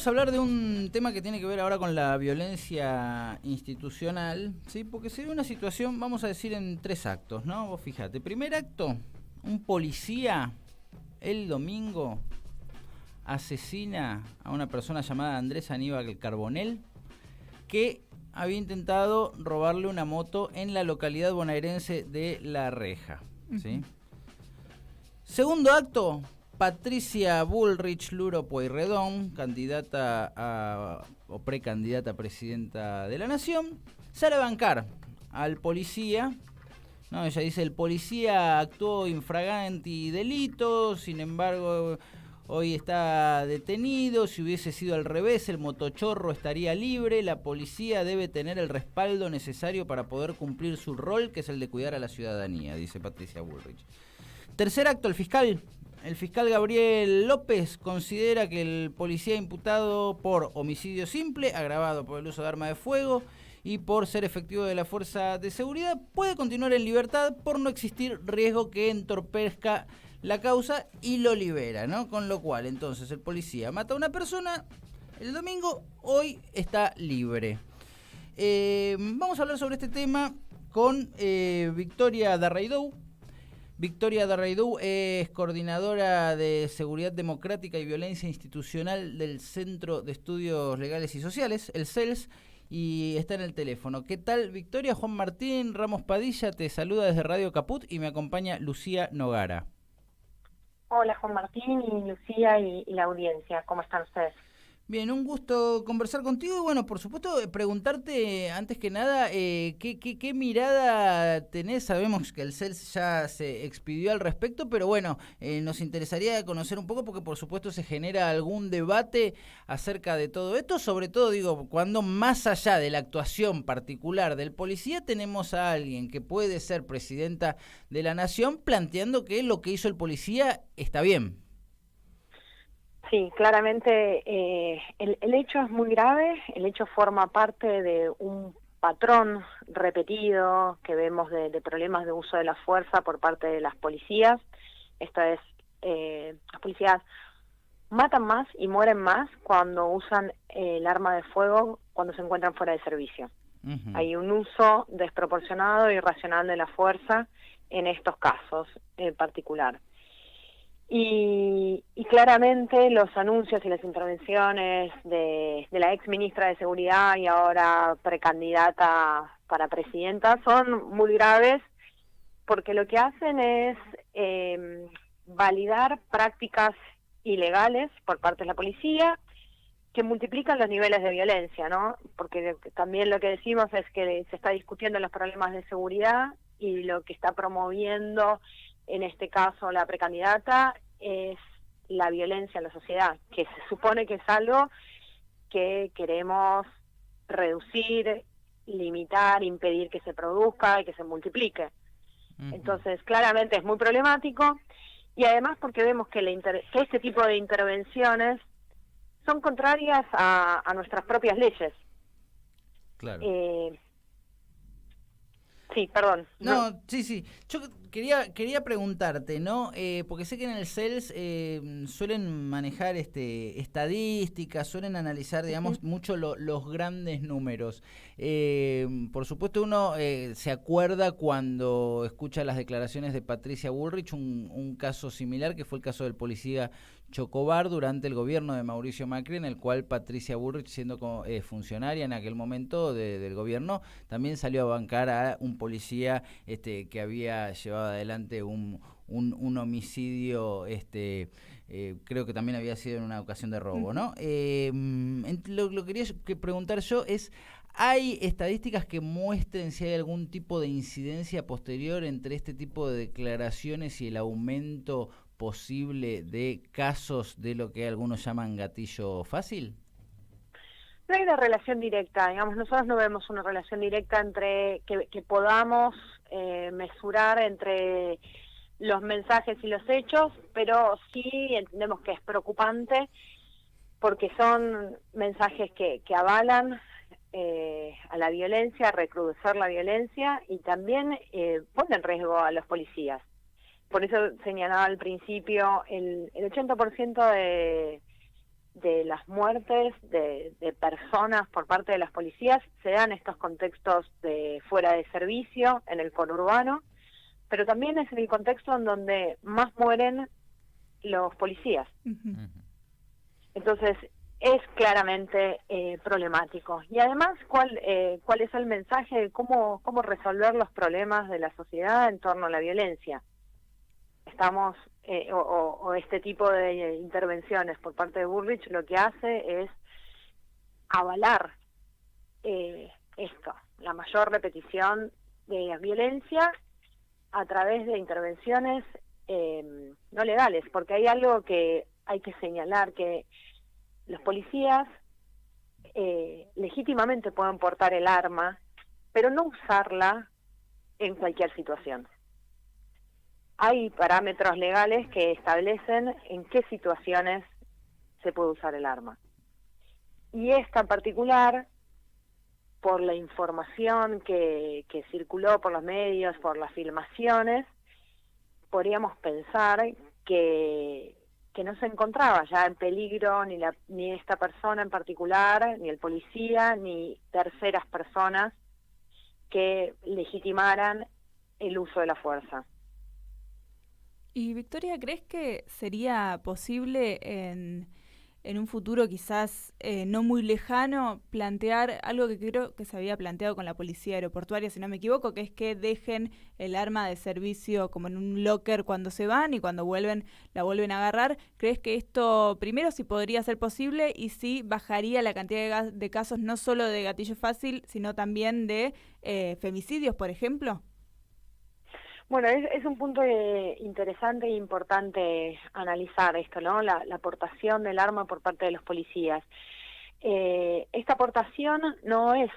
vamos a hablar de un tema que tiene que ver ahora con la violencia institucional, ¿sí? Porque se ve una situación, vamos a decir, en 3 actos, ¿no? Vos fíjate, primer acto, un policía el domingo asesina a una persona llamada Andrés Aníbal Carbonell, que había intentado robarle una moto en la localidad bonaerense de La Reja, ¿sí? Segundo acto, Patricia Bullrich Luro Pueyrredón, candidata o precandidata a presidenta de la Nación, sale a bancar al policía. No, ella dice, el policía actuó infraganti delito, sin embargo, hoy está detenido. Si hubiese sido al revés, el motochorro estaría libre. La policía debe tener el respaldo necesario para poder cumplir su rol, que es el de cuidar a la ciudadanía, dice Patricia Bullrich. Tercer acto, el fiscal Gabriel López considera que el policía imputado por homicidio simple, agravado por el uso de arma de fuego y por ser efectivo de la fuerza de seguridad, puede continuar en libertad por no existir riesgo que entorpezca la causa, y lo libera, ¿no? Con lo cual, entonces, el policía mata a una persona el domingo, hoy está libre. Vamos a hablar sobre este tema con Victoria Darraidou. Victoria Darraidou es coordinadora de Seguridad Democrática y Violencia Institucional del Centro de Estudios Legales y Sociales, el CELS, y está en el teléfono. ¿Qué tal, Victoria? Juan Martín Ramos Padilla te saluda desde Radio Caput y me acompaña Lucía Nogara. Hola, Juan Martín y Lucía y la audiencia. ¿Cómo están ustedes? Bien, un gusto conversar contigo y bueno, por supuesto, preguntarte antes que nada, ¿qué mirada tenés? Sabemos que el CELS ya se expidió al respecto, pero bueno, nos interesaría conocer un poco porque por supuesto se genera algún debate acerca de todo esto, sobre todo digo, cuando más allá de la actuación particular del policía tenemos a alguien que puede ser presidenta de la Nación planteando que lo que hizo el policía está bien. Sí, claramente el hecho es muy grave, el hecho forma parte de un patrón repetido que vemos de problemas de uso de la fuerza por parte de las policías. Esto es, las policías matan más y mueren más cuando usan el arma de fuego cuando se encuentran fuera de servicio. Uh-huh. Hay un uso desproporcionado e irracional de la fuerza en estos casos en particular. Y claramente los anuncios y las intervenciones de la ex ministra de Seguridad y ahora precandidata para presidenta son muy graves porque lo que hacen es validar prácticas ilegales por parte de la policía que multiplican los niveles de violencia, ¿no? Porque también lo que decimos es que se está discutiendo los problemas de seguridad y lo que está promoviendo en este caso la precandidata es la violencia en la sociedad, que se supone que es algo que queremos reducir, limitar, impedir que se produzca y que se multiplique. Uh-huh. Entonces, claramente es muy problemático y además porque vemos que este tipo de intervenciones son contrarias a nuestras propias leyes. Claro. Sí, perdón. No, sí. Yo quería preguntarte, ¿no? Porque sé que en el CELS suelen manejar estadísticas, suelen analizar, digamos, uh-huh, mucho los grandes números. Por supuesto, uno se acuerda cuando escucha las declaraciones de Patricia Bullrich, un caso similar que fue el caso del policía Chocobar durante el gobierno de Mauricio Macri, en el cual Patricia Bullrich, siendo funcionaria en aquel momento del gobierno, también salió a bancar a un policía que había llevado adelante un homicidio, creo que también había sido en una ocasión de robo, ¿no? Lo que quería preguntar yo es, ¿hay estadísticas que muestren si hay algún tipo de incidencia posterior entre este tipo de declaraciones y el aumento posible de casos de lo que algunos llaman gatillo fácil? No hay una relación directa, digamos, nosotros no vemos una relación directa entre que podamos mesurar entre los mensajes y los hechos, pero sí entendemos que es preocupante porque son mensajes que avalan a la violencia, a recrudecer la violencia y también ponen en riesgo a los policías. Por eso señalaba al principio, el 80% de las muertes de personas por parte de las policías se dan estos contextos de fuera de servicio, en el conurbano, pero también es en el contexto en donde más mueren los policías. Uh-huh. Entonces, es claramente problemático. Y además, ¿cuál es el mensaje de cómo resolver los problemas de la sociedad en torno a la violencia? Estamos, o este tipo de intervenciones por parte de Bullrich lo que hace es avalar esto, la mayor repetición de la violencia a través de intervenciones no legales, porque hay algo que hay que señalar, que los policías legítimamente pueden portar el arma, pero no usarla en cualquier situación. Hay parámetros legales que establecen en qué situaciones se puede usar el arma. Y esta en particular, por la información que circuló por los medios, por las filmaciones, podríamos pensar que no se encontraba ya en peligro ni esta persona en particular, ni el policía, ni terceras personas que legitimaran el uso de la fuerza. Y Victoria, ¿crees que sería posible en un futuro quizás no muy lejano plantear algo que creo que se había planteado con la policía aeroportuaria, si no me equivoco, que es que dejen el arma de servicio como en un locker cuando se van y cuando vuelven la vuelven a agarrar? ¿Crees que esto, primero, si podría ser posible y si bajaría la cantidad de casos no solo de gatillo fácil, sino también de femicidios, por ejemplo? Bueno, es un punto interesante e importante analizar esto, ¿no? La aportación del arma por parte de los policías. Esta aportación no es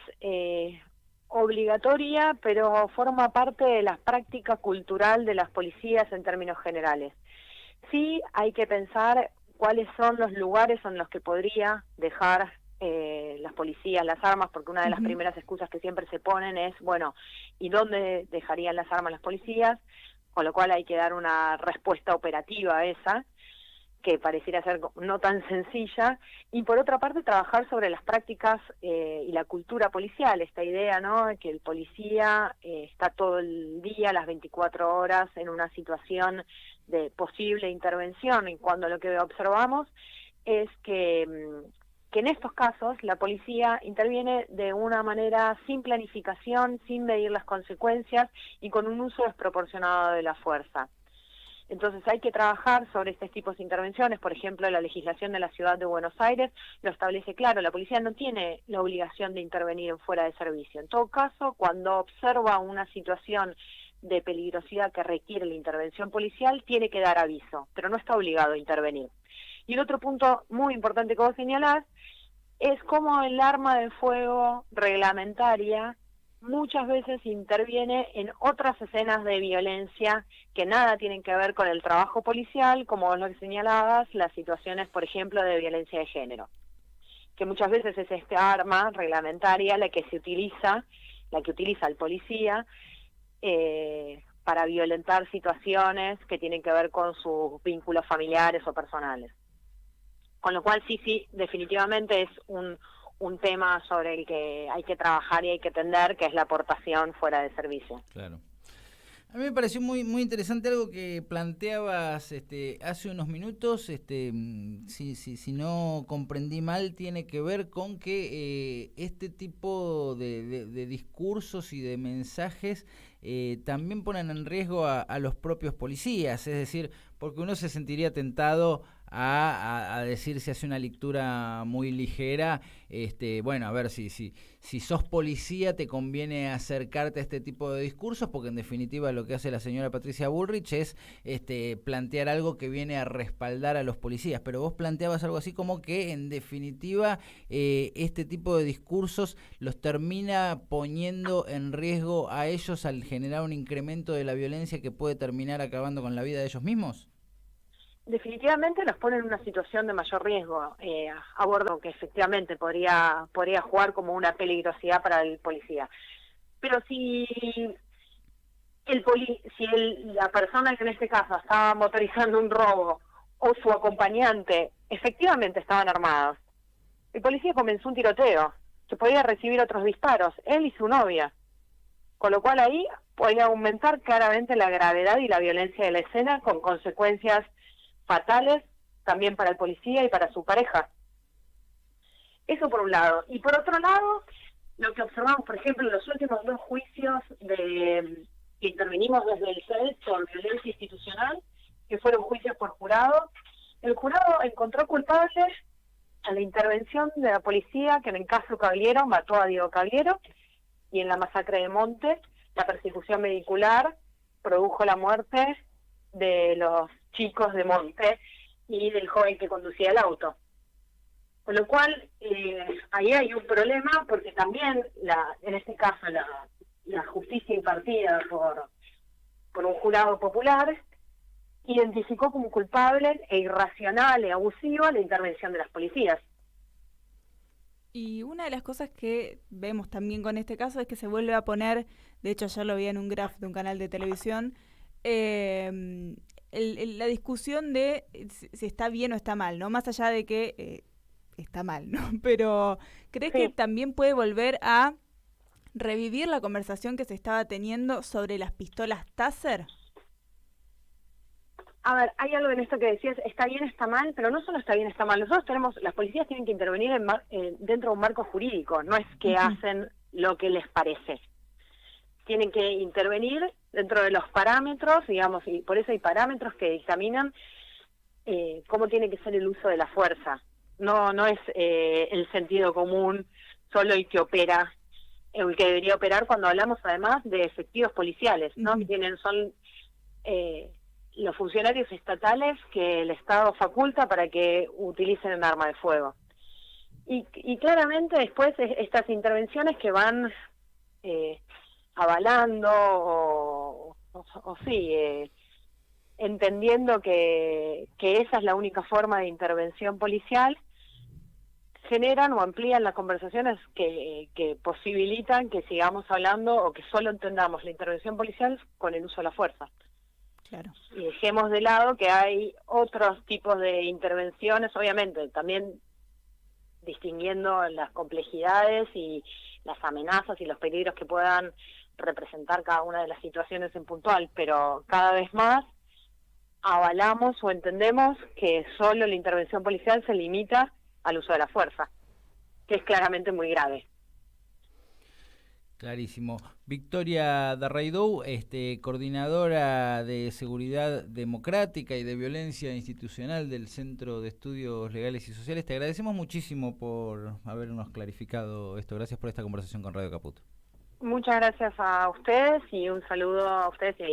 obligatoria, pero forma parte de la práctica cultural de las policías en términos generales. Sí hay que pensar cuáles son los lugares en los que podría dejar las policías las armas, porque una de las primeras excusas que siempre se ponen es, bueno, ¿y dónde dejarían las armas las policías? Con lo cual hay que dar una respuesta operativa a esa, que pareciera ser no tan sencilla, y por otra parte trabajar sobre las prácticas y la cultura policial, esta idea, ¿no?, de que el policía está todo el día, las 24 horas, en una situación de posible intervención, y cuando lo que observamos es que en estos casos la policía interviene de una manera sin planificación, sin medir las consecuencias y con un uso desproporcionado de la fuerza. Entonces hay que trabajar sobre estos tipos de intervenciones. Por ejemplo, la legislación de la Ciudad de Buenos Aires lo establece claro: la policía no tiene la obligación de intervenir en fuera de servicio. En todo caso, cuando observa una situación de peligrosidad que requiere la intervención policial, tiene que dar aviso, pero no está obligado a intervenir. Y el otro punto muy importante que vos señalás es cómo el arma de fuego reglamentaria muchas veces interviene en otras escenas de violencia que nada tienen que ver con el trabajo policial, como vos lo que señalabas, las situaciones, por ejemplo, de violencia de género, que muchas veces es esta arma reglamentaria la que utiliza el policía para violentar situaciones que tienen que ver con sus vínculos familiares o personales. Con lo cual sí, definitivamente es un tema sobre el que hay que trabajar y hay que atender, que es la aportación fuera de servicio. Claro. A mí me pareció muy interesante algo que planteabas hace unos minutos. Si no comprendí mal, tiene que ver con que este tipo de discursos y de mensajes también ponen en riesgo a los propios policías. Es decir, porque uno se sentiría tentado a decir, si hace una lectura muy ligera, bueno, a ver, si sos policía te conviene acercarte a este tipo de discursos, porque en definitiva lo que hace la señora Patricia Bullrich es plantear algo que viene a respaldar a los policías. Pero vos planteabas algo así como que en definitiva este tipo de discursos los termina poniendo en riesgo a ellos al generar un incremento de la violencia que puede terminar acabando con la vida de ellos mismos. Definitivamente los pone en una situación de mayor riesgo, abordo que efectivamente podría jugar como una peligrosidad para el policía. Pero si la persona que en este caso estaba motorizando un robo o su acompañante efectivamente estaban armados. El policía comenzó un tiroteo, que podía recibir otros disparos, él y su novia. Con lo cual ahí podía aumentar claramente la gravedad y la violencia de la escena, con consecuencias fatales también para el policía y para su pareja. Eso por un lado. Y por otro lado, lo que observamos, por ejemplo, en los últimos 2 juicios que intervenimos desde el CEDES por violencia institucional, que fueron juicios por jurado, el jurado encontró culpables a la intervención de la policía que en el caso Cagliero mató a Diego Cagliero, y en la masacre de Monte, la persecución vehicular produjo la muerte de los chicos de Monte y del joven que conducía el auto. Con lo cual, ahí hay un problema, porque también, en este caso, la justicia impartida por un jurado popular identificó como culpable e irracional y abusiva la intervención de las policías. Y una de las cosas que vemos también con este caso es que se vuelve a poner, de hecho ayer lo vi en un graph de un canal de televisión, la discusión de si está bien o está mal, ¿no? Más allá de que está mal, ¿no? Pero ¿crees que también puede volver a revivir la conversación que se estaba teniendo sobre las pistolas Taser? A ver, hay algo en esto que decías, está bien, está mal, pero no solo está bien, está mal. Nosotros las policías tienen que intervenir dentro de un marco jurídico, no es que hacen lo que les parece. Tienen que intervenir dentro de los parámetros, digamos, y por eso hay parámetros que dictaminan cómo tiene que ser el uso de la fuerza. No es el sentido común solo el que opera, el que debería operar cuando hablamos además de efectivos policiales, ¿no? Que son los funcionarios estatales que el Estado faculta para que utilicen un arma de fuego. Y claramente después estas intervenciones que van avalando o entendiendo que esa es la única forma de intervención policial, generan o amplían las conversaciones que posibilitan que sigamos hablando o que solo entendamos la intervención policial con el uso de la fuerza. Claro. Y dejemos de lado que hay otros tipos de intervenciones, obviamente, también distinguiendo las complejidades y las amenazas y los peligros que puedan representar cada una de las situaciones en puntual, pero cada vez más avalamos o entendemos que solo la intervención policial se limita al uso de la fuerza, que es claramente muy grave. Clarísimo. Victoria Darraidou, coordinadora de Seguridad Democrática y de Violencia Institucional del Centro de Estudios Legales y Sociales, te agradecemos muchísimo por habernos clarificado esto. Gracias por esta conversación con Radio Caput. Muchas gracias a ustedes y un saludo a ustedes y